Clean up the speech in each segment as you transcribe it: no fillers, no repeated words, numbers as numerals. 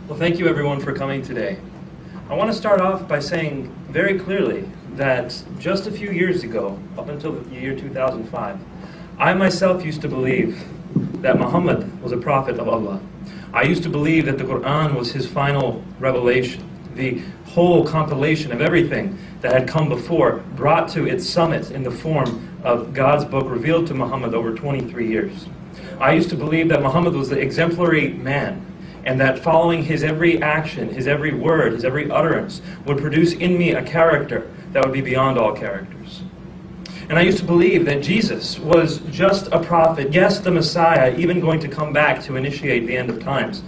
Well, thank you everyone for coming today. I want to start off by saying very clearly that just a few years ago, up until the year 2005, I myself used to believe that Muhammad was a prophet of Allah. I used to believe that the Quran was his final revelation, the whole compilation of everything that had come before, brought to its summit in the form of God's book revealed to Muhammad over 23 years. I used to believe that Muhammad was the exemplary man, and that following his every action, his every word, his every utterance would produce in me a character that would be beyond all characters. And I used to believe that Jesus was just a prophet, yes, the Messiah, even going to come back to initiate the end of times,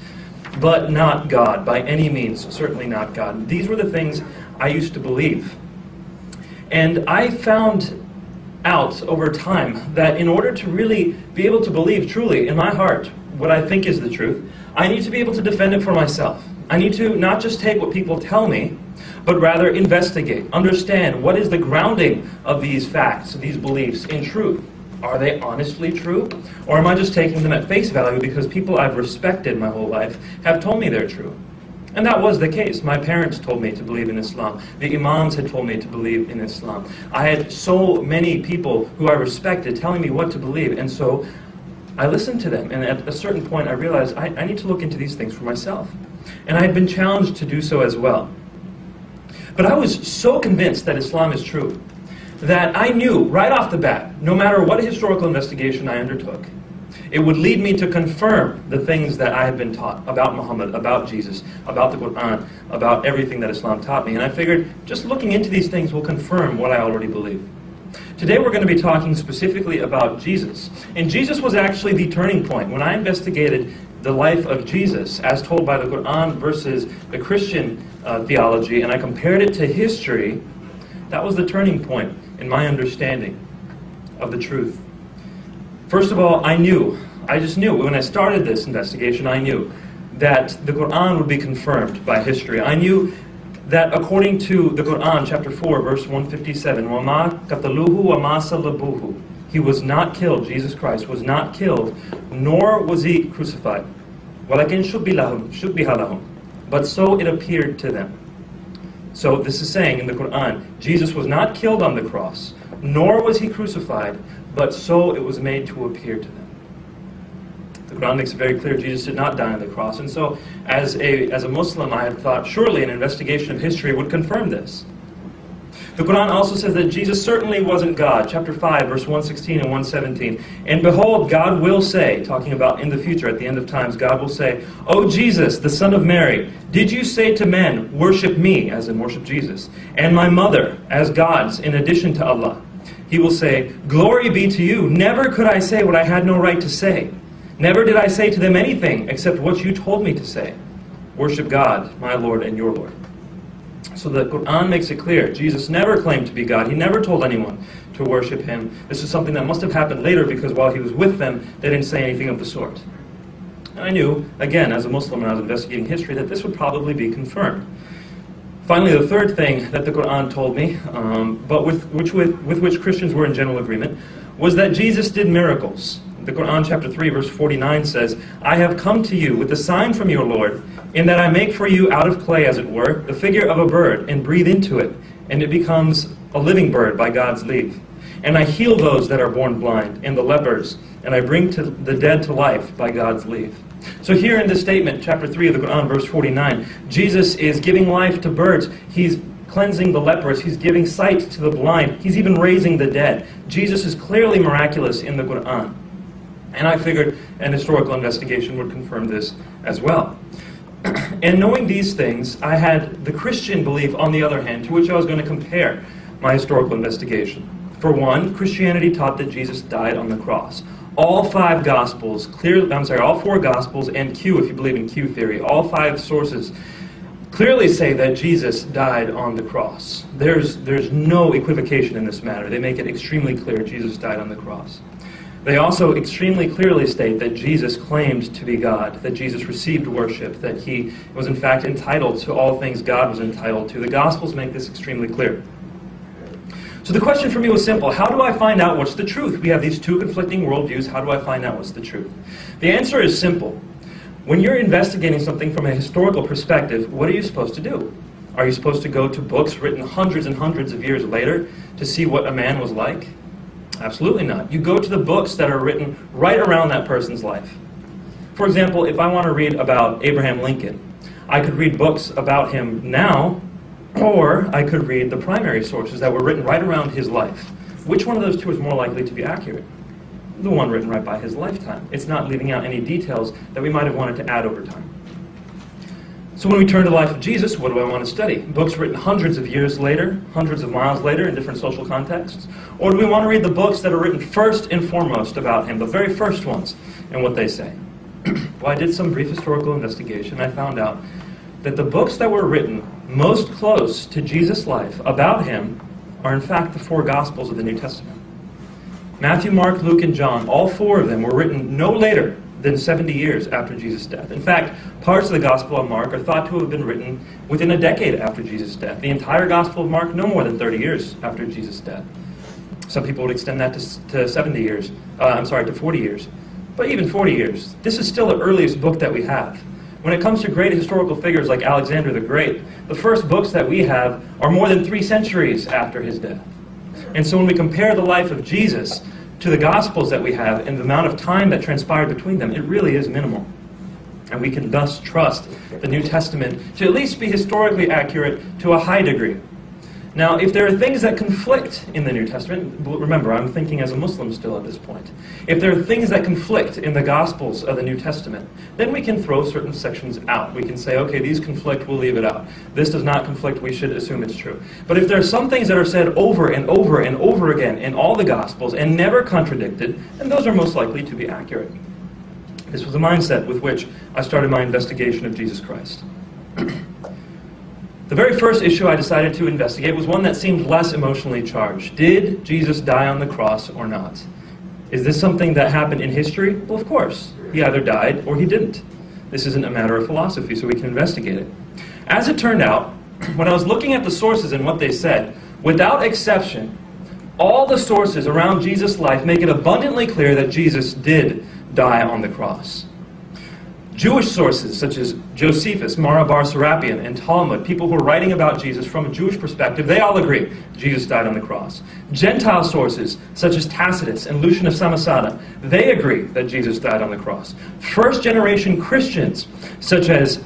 but not God, by any means, certainly not God. These were the things I used to believe. And I found out over time that in order to really be able to believe truly in my heart what I think is the truth, I need to be able to defend it for myself. I need to not just take what people tell me, but rather investigate, understand what is the grounding of these facts, of these beliefs in truth. Are they honestly true? Or am I just taking them at face value because people I've respected my whole life have told me they're true? And that was the case. My parents told me to believe in Islam. The imams had told me to believe in Islam. I had so many people who I respected telling me what to believe, and so I listened to them, and at a certain point I realized I need to look into these things for myself. And I had been challenged to do so as well. But I was so convinced that Islam is true that I knew right off the bat, no matter what historical investigation I undertook, it would lead me to confirm the things that I had been taught about Muhammad, about Jesus, about the Quran, about everything that Islam taught me. And I figured just looking into these things will confirm what I already believe. Today we're going to be talking specifically about Jesus. And Jesus was actually the turning point. When I investigated the life of Jesus as told by the Quran versus the Christian theology, and I compared it to history, that was the turning point in my understanding of the truth. First of all, I just knew, when I started this investigation, I knew that the Quran would be confirmed by history. I knew that according to the Quran, chapter 4, verse 157, وَمَا قَتَلُوهُ وَمَا صَلَّبُوهُ, he was not killed, Jesus Christ was not killed, nor was he crucified. وَلَكِنْ شُبِّهَ لَهُمْ, but so it appeared to them. So this is saying in the Quran, Jesus was not killed on the cross, nor was he crucified, but so it was made to appear to them. The Quran makes it very clear Jesus did not die on the cross, and so as a Muslim I had thought surely an investigation of history would confirm this. The Quran also says that Jesus certainly wasn't God. Chapter 5, verse 116 and 117. And behold, God will say, talking about in the future, at the end of times, God will say, O Jesus, the Son of Mary, did you say to men, worship me, as in worship Jesus, and my mother as gods in addition to Allah? He will say, glory be to you. Never could I say what I had no right to say. Never did I say to them anything except what you told me to say. Worship God, my Lord and your Lord. So the Quran makes it clear. Jesus never claimed to be God. He never told anyone to worship him. This is something that must have happened later because while he was with them, they didn't say anything of the sort. And I knew, again, as a Muslim when I was investigating history, that this would probably be confirmed. Finally, the third thing that the Quran told me, but with which Christians were in general agreement, was that Jesus did miracles. The Quran chapter 3 verse 49 says, I have come to you with a sign from your Lord, in that I make for you out of clay, as it were, the figure of a bird, and breathe into it, and it becomes a living bird by God's leave. And I heal those that are born blind, and the lepers, and I bring to the dead to life by God's leave. So here in this statement, chapter 3 of the Quran, verse 49, Jesus is giving life to birds. He's cleansing the lepers. He's giving sight to the blind. He's even raising the dead. Jesus is clearly miraculous in the Quran. And I figured an historical investigation would confirm this as well. And knowing these things, I had the Christian belief, on the other hand, to which I was going to compare my historical investigation. For one, Christianity taught that Jesus died on the cross. All four Gospels, and Q, if you believe in Q theory, all five sources clearly say that Jesus died on the cross. There's no equivocation in this matter. They make it extremely clear Jesus died on the cross. They also extremely clearly state that Jesus claimed to be God, that Jesus received worship, that he was in fact entitled to all things God was entitled to. The Gospels make this extremely clear. So the question for me was simple. How do I find out what's the truth? We have these two conflicting worldviews. How do I find out what's the truth? The answer is simple. When you're investigating something from a historical perspective, what are you supposed to do? Are you supposed to go to books written hundreds and hundreds of years later to see what a man was like? Absolutely not. You go to the books that are written right around that person's life. For example, if I want to read about Abraham Lincoln, I could read books about him now, or I could read the primary sources that were written right around his life. Which one of those two is more likely to be accurate? The one written right by his lifetime. It's not leaving out any details that we might have wanted to add over time. So when we turn to the life of Jesus, what do I want to study? Books written hundreds of years later, hundreds of miles later in different social contexts? Or do we want to read the books that are written first and foremost about him, the very first ones, and what they say? Well, I did some brief historical investigation. I found out that the books that were written most close to Jesus' life about him are in fact the four Gospels of the New Testament. Matthew, Mark, Luke, and John, all four of them were written no later than 70 years after Jesus' death. In fact, parts of the Gospel of Mark are thought to have been written within a decade after Jesus' death. The entire Gospel of Mark, no more than 30 years after Jesus' death. Some people would extend that to 70 years. To 40 years. But even 40 years. This is still the earliest book that we have. When it comes to great historical figures like Alexander the Great, the first books that we have are more than 3 centuries after his death. And so when we compare the life of Jesus to the Gospels that we have and the amount of time that transpired between them, it really is minimal. And we can thus trust the New Testament to at least be historically accurate to a high degree. Now, if there are things that conflict in the New Testament, remember, I'm thinking as a Muslim still at this point. If there are things that conflict in the Gospels of the New Testament, then we can throw certain sections out. We can say, okay, these conflict, we'll leave it out. This does not conflict, we should assume it's true. But if there are some things that are said over and over and over again in all the Gospels and never contradicted, then those are most likely to be accurate. This was the mindset with which I started my investigation of Jesus Christ. The very first issue I decided to investigate was one that seemed less emotionally charged. Did Jesus die on the cross or not? Is this something that happened in history? Well, of course. He either died or he didn't. This isn't a matter of philosophy, so we can investigate it. As it turned out, when I was looking at the sources and what they said, without exception, all the sources around Jesus' life make it abundantly clear that Jesus did die on the cross. Jewish sources such as Josephus, Mara bar Serapion, and Talmud, people who are writing about Jesus from a Jewish perspective, they all agree Jesus died on the cross. Gentile sources such as Tacitus and Lucian of Samosata, they agree that Jesus died on the cross. First-generation Christians such as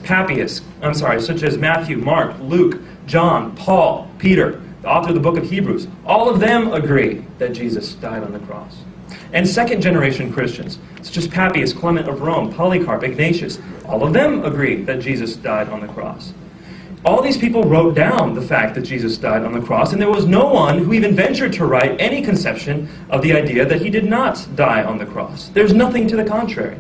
Matthew, Mark, Luke, John, Paul, Peter, the author of the book of Hebrews, all of them agree that Jesus died on the cross. And second-generation Christians, such as Papias, Clement of Rome, Polycarp, Ignatius, all of them agree that Jesus died on the cross. All these people wrote down the fact that Jesus died on the cross, and there was no one who even ventured to write any conception of the idea that he did not die on the cross. There's nothing to the contrary.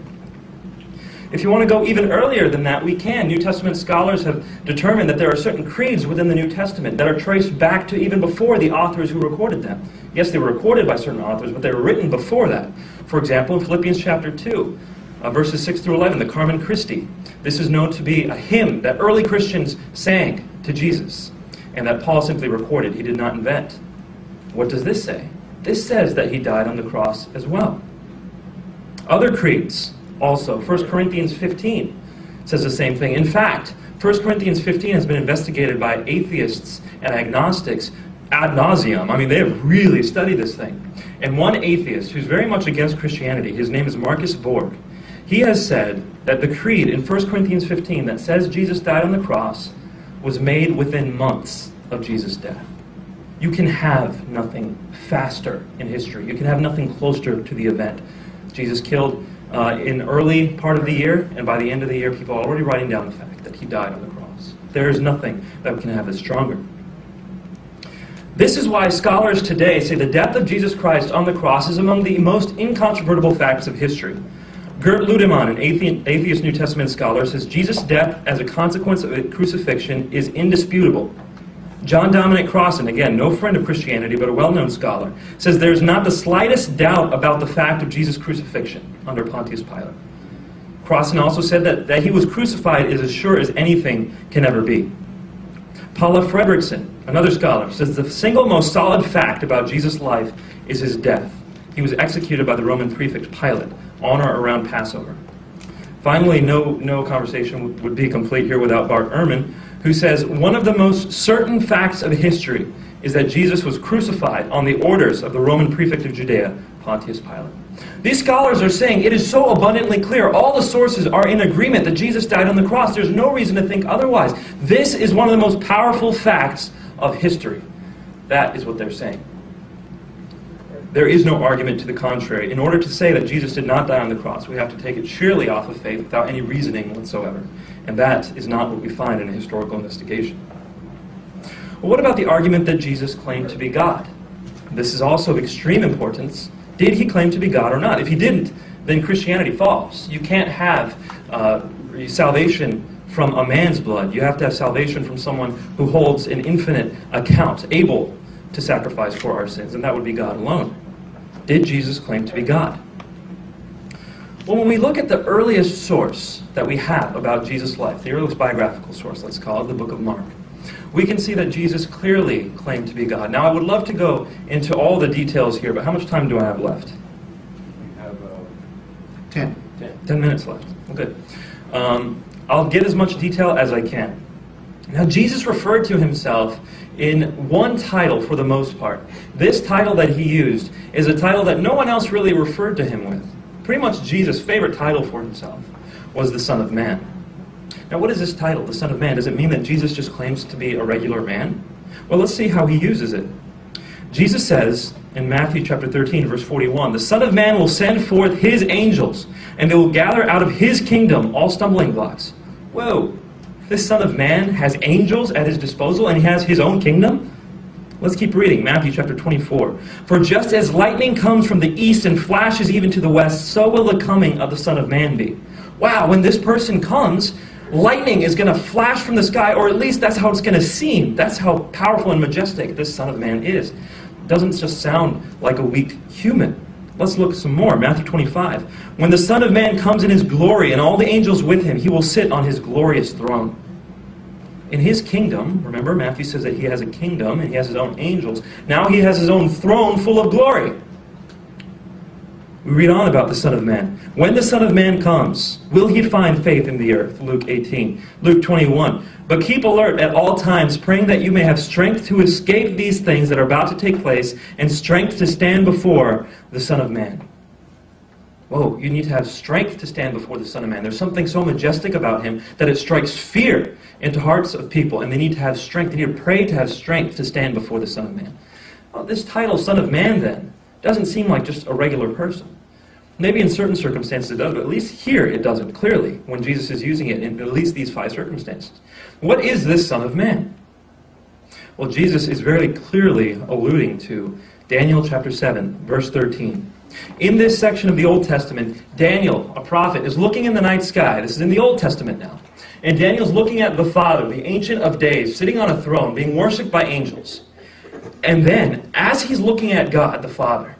If you want to go even earlier than that, we can. New Testament scholars have determined that there are certain creeds within the New Testament that are traced back to even before the authors who recorded them. Yes, they were recorded by certain authors, but they were written before that. For example, in Philippians chapter 2, verses 6 through 11, the Carmen Christi. This is known to be a hymn that early Christians sang to Jesus, and that Paul simply recorded. He did not invent. What does this say? This says that he died on the cross as well. Other creeds also, 1 Corinthians 15 says the same thing. In fact, 1 Corinthians 15 has been investigated by atheists and agnostics ad nauseum. I mean, they have really studied this thing. And one atheist who's very much against Christianity, his name is Marcus Borg, he has said that the creed in 1 Corinthians 15 that says Jesus died on the cross was made within months of Jesus' death. You can have nothing faster in history. You can have nothing closer to the event. Jesus killed in early part of the year, and by the end of the year, people are already writing down the fact that he died on the cross. There is nothing that can have it stronger. This is why scholars today say the death of Jesus Christ on the cross is among the most incontrovertible facts of history. Gert Ludemann, an atheist New Testament scholar, says Jesus' death as a consequence of a crucifixion is indisputable. John Dominic Crossan, again, no friend of Christianity, but a well-known scholar, says there is not the slightest doubt about the fact of Jesus' crucifixion under Pontius Pilate. Crossan also said that he was crucified is as sure as anything can ever be. Paula Fredrickson, another scholar, says the single most solid fact about Jesus' life is his death. He was executed by the Roman prefect Pilate on or around Passover. Finally, no conversation would be complete here without Bart Ehrman, who says, one of the most certain facts of history is that Jesus was crucified on the orders of the Roman prefect of Judea, Pontius Pilate. These scholars are saying it is so abundantly clear, all the sources are in agreement that Jesus died on the cross. There's no reason to think otherwise. This is one of the most powerful facts of history. That is what they're saying. There is no argument to the contrary. In order to say that Jesus did not die on the cross, we have to take it sheerly off of faith without any reasoning whatsoever. And that is not what we find in a historical investigation. Well, what about the argument that Jesus claimed to be God? This is also of extreme importance. Did he claim to be God or not? If he didn't, then Christianity falls. You can't have salvation from a man's blood. You have to have salvation from someone who holds an infinite account, able to sacrifice for our sins, and that would be God alone. Did Jesus claim to be God? Well, when we look at the earliest source that we have about Jesus' life, the earliest biographical source, let's call it, the book of Mark, we can see that Jesus clearly claimed to be God. Now, I would love to go into all the details here, but how much time do I have left? We have 10. 10 minutes left. Well, good. I'll get as much detail as I can. Now, Jesus referred to himself in one title for the most part. This title that he used is a title that no one else really referred to him with. Pretty much Jesus' favorite title for himself was the Son of Man. Now, what is this title, the Son of Man? Does it mean that Jesus just claims to be a regular man? Well, let's see how he uses it. Jesus says in Matthew chapter 13, verse 41, "The Son of Man will send forth his angels, and they will gather out of his kingdom all stumbling blocks." Whoa! This Son of Man has angels at his disposal, and he has his own kingdom? Let's keep reading, Matthew chapter 24. "For just as lightning comes from the east and flashes even to the west, so will the coming of the Son of Man be." Wow, when this person comes, lightning is going to flash from the sky, or at least that's how it's going to seem. That's how powerful and majestic this Son of Man is. It doesn't just sound like a weak human. Let's look some more. Matthew 25. "When the Son of Man comes in his glory and all the angels with him, he will sit on his glorious throne." In his kingdom, remember Matthew says that he has a kingdom and he has his own angels. Now he has his own throne full of glory. We read on about the Son of Man. "When the Son of Man comes, will he find faith in the earth?" Luke 18. Luke 21. "But keep alert at all times, praying that you may have strength to escape these things that are about to take place, and strength to stand before the Son of Man." Whoa, you need to have strength to stand before the Son of Man. There's something so majestic about him that it strikes fear into hearts of people, and they need to have strength. They need to pray to have strength to stand before the Son of Man. Well, this title, Son of Man, then, doesn't seem like just a regular person. Maybe in certain circumstances it does, but at least here it doesn't, clearly, when Jesus is using it in at least these 5 circumstances. What is this Son of Man? Well, Jesus is very clearly alluding to Daniel chapter 7, verse 13. In this section of the Old Testament, Daniel, a prophet, is looking in the night sky. This is in the Old Testament now. And Daniel's looking at the Father, the Ancient of Days, sitting on a throne, being worshipped by angels. And then, as he's looking at God, the Father,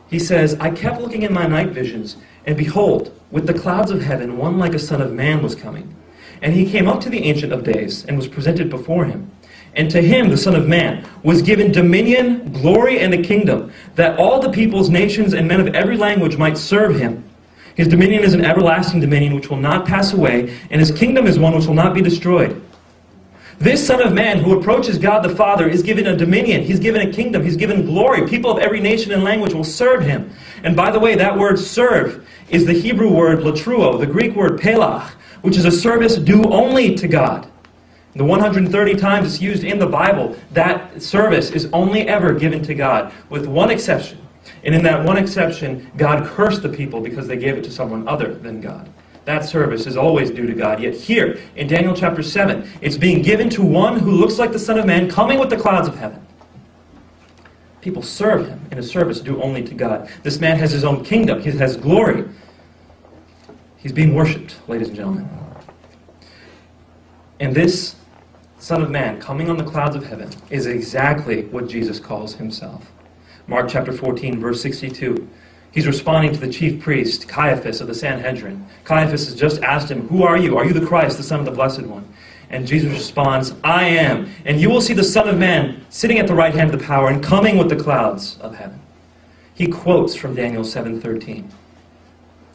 he says, "I kept looking in my night visions, and behold, with the clouds of heaven, one like a Son of Man was coming. And he came up to the Ancient of Days, and was presented before him. And to him, the Son of Man, was given dominion, glory, and a kingdom, that all the peoples, nations, and men of every language might serve him. His dominion is an everlasting dominion which will not pass away, and his kingdom is one which will not be destroyed." This Son of Man who approaches God the Father is given a dominion, he's given a kingdom, he's given glory. People of every nation and language will serve him. And by the way, that word serve is the Hebrew word latruo, the Greek word pelach, which is a service due only to God. The 130 times it's used in the Bible, that service is only ever given to God, with one exception. And in that one exception, God cursed the people because they gave it to someone other than God. That service is always due to God. Yet here, in Daniel chapter 7, it's being given to one who looks like the Son of Man, coming with the clouds of heaven. People serve him in a service due only to God. This man has his own kingdom. He has glory. He's being worshipped, ladies and gentlemen. And this Son of Man, coming on the clouds of heaven, is exactly what Jesus calls himself. Mark chapter 14, verse 62. He's responding to the chief priest, Caiaphas of the Sanhedrin. Caiaphas has just asked him, "Who are you? Are you the Christ, the Son of the Blessed One?" And Jesus responds, "I am. And you will see the Son of Man sitting at the right hand of the power and coming with the clouds of heaven." He quotes from Daniel 7:13.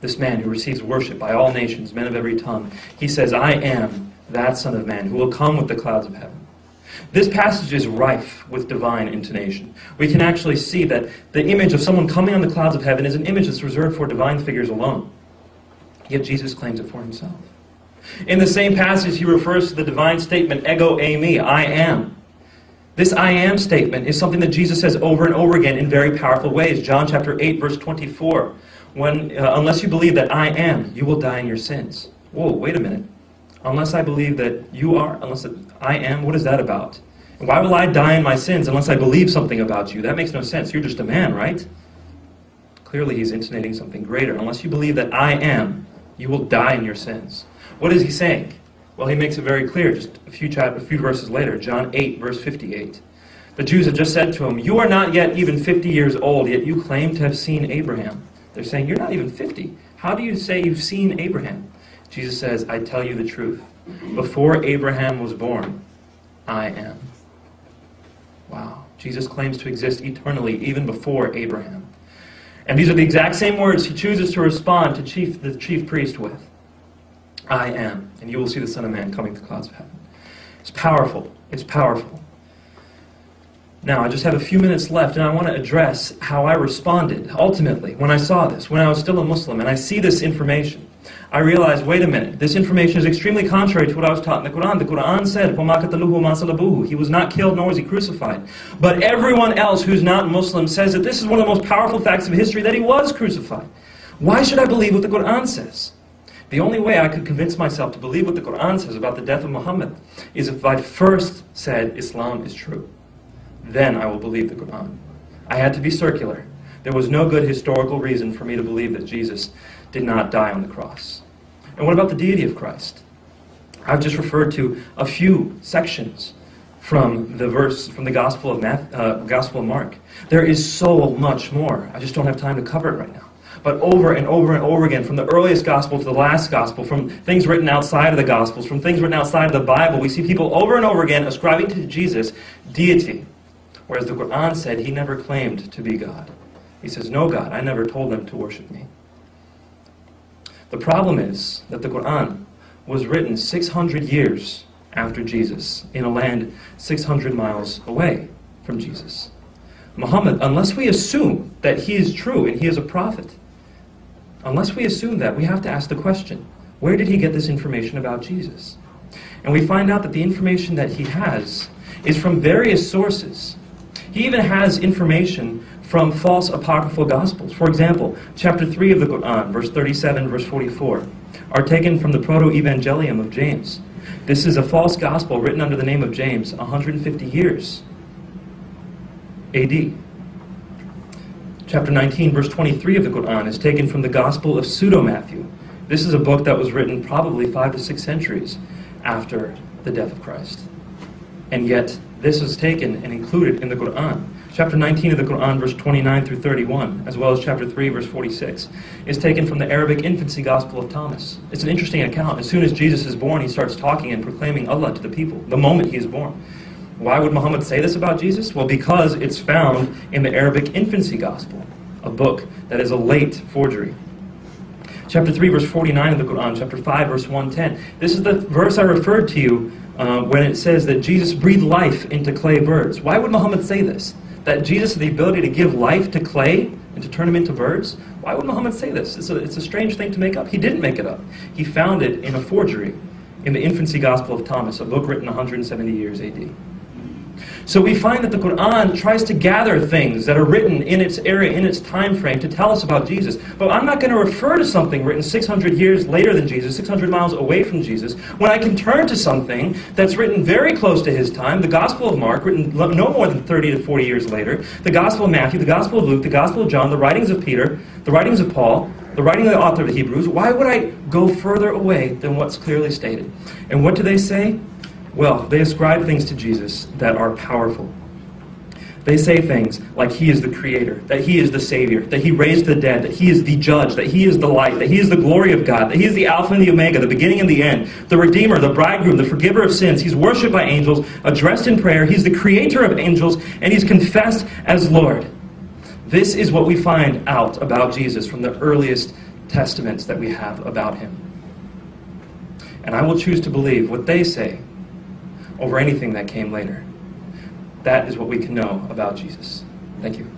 this man who receives worship by all nations, men of every tongue, he says, I am that Son of Man who will come with the clouds of heaven. This passage is rife with divine intonation. We can actually see that the image of someone coming on the clouds of heaven is an image that's reserved for divine figures alone. Yet Jesus claims it for himself. In the same passage, he refers to the divine statement, ego eimi, I am. This I am statement is something that Jesus says over and over again in very powerful ways. John chapter 8, verse 24. Unless you believe that I am, you will die in your sins. Whoa, wait a minute. Unless I believe that you are, unless I am, what is that about? And why will I die in my sins unless I believe something about you? That makes no sense. You're just a man, right? Clearly he's intonating something greater. Unless you believe that I am, you will die in your sins. What is he saying? Well, he makes it very clear just a few verses later, John 8, verse 58. The Jews had just said to him, you are not yet even 50 years old, yet you claim to have seen Abraham. They're saying, you're not even 50. How do you say you've seen Abraham? Jesus says, I tell you the truth. Before Abraham was born, I am. Wow. Jesus claims to exist eternally, even before Abraham. And these are the exact same words he chooses to respond to the chief priest with. I am, and you will see the Son of Man coming with the clouds of heaven. It's powerful. It's powerful. Now, I just have a few minutes left, and I want to address how I responded, ultimately, when I saw this, when I was still a Muslim, and I see this information. I realized, wait a minute, this information is extremely contrary to what I was taught in the Quran. The Quran said, وَمَا قَتَلُوهُ وَمَا صَلَبُوهُ. He was not killed, nor was he crucified. But everyone else who's not Muslim says that this is one of the most powerful facts of history, that he was crucified. Why should I believe what the Quran says? The only way I could convince myself to believe what the Quran says about the death of Muhammad is if I first said Islam is true. Then I will believe the Quran. I had to be circular. There was no good historical reason for me to believe that Jesus did not die on the cross. And what about the deity of Christ? I've just referred to a few sections from the Gospel of Mark. There is so much more. I just don't have time to cover it right now. But over and over and over again, from the earliest gospel to the last gospel, from things written outside of the gospels, from things written outside of the Bible, we see people over and over again ascribing to Jesus deity. Whereas the Quran said he never claimed to be God. He says, no God, I never told them to worship me. The problem is that the Quran was written 600 years after Jesus in a land 600 miles away from Jesus. Muhammad, unless we assume that he is true and he is a prophet, unless we assume that, we have to ask the question, where did he get this information about Jesus? And we find out that the information that he has is from various sources. He even has information from false apocryphal gospels. For example, chapter 3 of the Quran, verse 37, verse 44, are taken from the Proto-Evangelium of James. This is a false gospel written under the name of James 150 years AD. Chapter 19, verse 23 of the Quran is taken from the Gospel of Pseudo-Matthew. This is a book that was written probably 5 to 6 centuries after the death of Christ. And yet, this is taken and included in the Quran. Chapter 19 of the Quran, verse 29 through 31, as well as chapter 3, verse 46, is taken from the Arabic infancy Gospel of Thomas. It's an interesting account. As soon as Jesus is born, he starts talking and proclaiming Allah to the people, the moment he is born. Why would Muhammad say this about Jesus? Well, because it's found in the Arabic infancy Gospel, a book that is a late forgery. Chapter 3, verse 49 of the Quran, chapter 5, verse 110. This is the verse I referred to you when it says that Jesus breathed life into clay birds. Why would Muhammad say this? That Jesus had the ability to give life to clay and to turn them into birds? Why would Muhammad say this? It's a strange thing to make up. He didn't make it up. He found it in a forgery in the infancy Gospel of Thomas, a book written 170 years AD. So we find that the Quran tries to gather things that are written in its area, in its time frame, to tell us about Jesus. But I'm not going to refer to something written 600 years later than Jesus, 600 miles away from Jesus, when I can turn to something that's written very close to his time, the Gospel of Mark, written no more than 30 to 40 years later, the Gospel of Matthew, the Gospel of Luke, the Gospel of John, the writings of Peter, the writings of Paul, the writing of the author of the Hebrews. Why would I go further away than what's clearly stated? And what do they say? Well, they ascribe things to Jesus that are powerful. They say things like he is the creator, that he is the savior, that he raised the dead, that he is the judge, that he is the light, that he is the glory of God, that he is the Alpha and the Omega, the beginning and the end, the Redeemer, the bridegroom, the forgiver of sins. He's worshipped by angels, addressed in prayer. He's the creator of angels, and he's confessed as Lord. This is what we find out about Jesus from the earliest testaments that we have about him. And I will choose to believe what they say over anything that came later. That is what we can know about Jesus. Thank you.